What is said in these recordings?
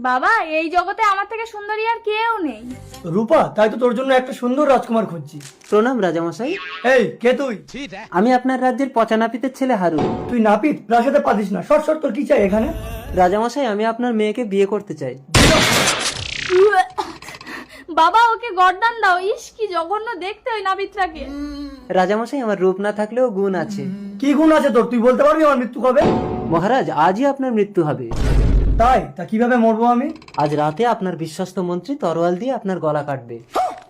বাবা, এই জগতে আমার থেকে সুন্দরী আর কেউ নেই। রূপা, তাই তো তোর জন্য একটা সুন্দর রাজকুমার খুঁজছি। প্রণাম রাজামশাই। এই, কে তুই? আমি আপনার রাজ্যের পচা নাপিতের ছেলে হারু। তুই নাপিত, প্রাসাদে পাতিস না। শর্ট শর্ট, তোর কি চাই এখানে? রাজামশাই, আমি আপনার মেয়েকে বিয়ে করতে চাই। বাবা, ওকে গর্দান দাও। ইস, কি জঘন্য দেখতে ওই নাবিত্রাকে। রাজামশাই, আমার রূপ না থাকলেও গুণ আছে। কি গুণ আছে তোর? তুই বলতে পারবি আমার মৃত্যু কবে? মহারাজ, আজই আপনার মৃত্যু হবে। তাই? তা কিভাবে মরবো আমি? আজ রাতে আপনার বিশ্বস্ত মন্ত্রী তরোয়াল দিয়ে আপনার গলা কাটবে।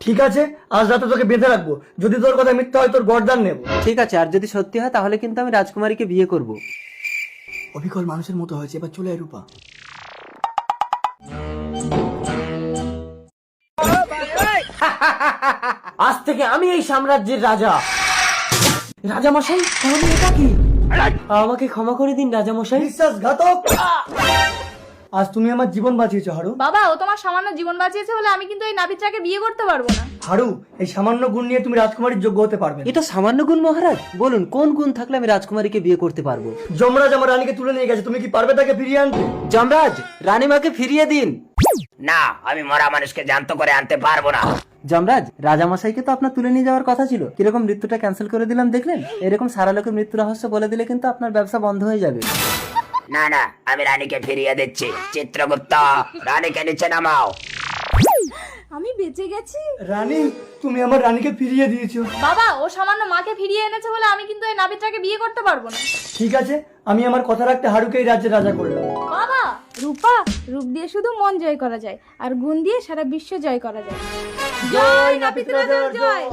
ঠিক আছে, আজ রাতে তোকে বেঁধে রাখবো। যদি তোর কথা মিথ্যা হয়, তোর গর্দান নেব। ঠিক আছে, আর যদি সত্যি হয় তাহলে কিন্তু আমি রাজকুমারীকে বিয়ে করব। অবিকল মানুষের মতো হয়েছে, এবার চলে আয় রূপা। আজ থেকে আমি এই সাম্রাজ্যের রাজা। রাজামশাই, তাহলে এটা কি? আমাকে ক্ষমা করে দিন রাজামশাই। বিশ্বাসঘাতক! আজ তুমি আমার জীবন বাঁচিয়েছো হারু। বাবা, ও তোমার সামান্য জীবন বাঁচিয়েছে বলে আমি কিন্তু এই নাবিত্রাকে বিয়ে করতে পারবো না। হারু, এই সামান্য গুণ নিয়ে তুমি রাজকুমারীর যোগ্য হতে পারবে না। এটা সামান্য গুণ মহারাজ? বলুন কোন গুণ থাকলে আমি রাজকুমারীকে বিয়ে করতে পারবো? যমরাজ আমার রানীকে তুলে নিয়ে গেছে, তুমি কি পারবে তাকে ফিরিয়ে আনতে? যমরাজ, রানীমাকে ফিরিয়ে দিন। না, আমি মরা মানুষকে জ্যান্ত করে আনতে পারবো না। যমরাজ, রাজামশাইকে তো আপনার তুলে নিয়ে যাওয়ার কথা ছিল। কিরকম মৃত্যুটা ক্যান্সেল করে দিলাম দেখলেন? এরকম সারা লোকের মৃত্যু রহস্য বলে দিলে কিন্তু আপনার ব্যবসা বন্ধ হয়ে যাবে। না না, আমি রানীকে ফিরিয়ে দিচ্ছি। চিত্রগুপ্ত, রানীকে নিচে নামাও। আমি বেঁচে গেছি। রানী, তুমি আমার রানীকে ফিরিয়ে দিয়েছো। বাবা, ও সামান্য মাকে ফিরিয়ে এনেছে বলে আমি কিন্তু এই নাবিত্রাকে বিয়ে করতে পারবো না। ঠিক আছে, আমি আমার কথা রাখতে হারুকে এই রাজ্যের রাজা করলাম। বাবা, রূপা, রূপ দিয়ে শুধু মন জয় করা যায়, আর গুণ দিয়ে সারা বিশ্ব জয় করা যায়। জয় নাপিত রাজার জয়।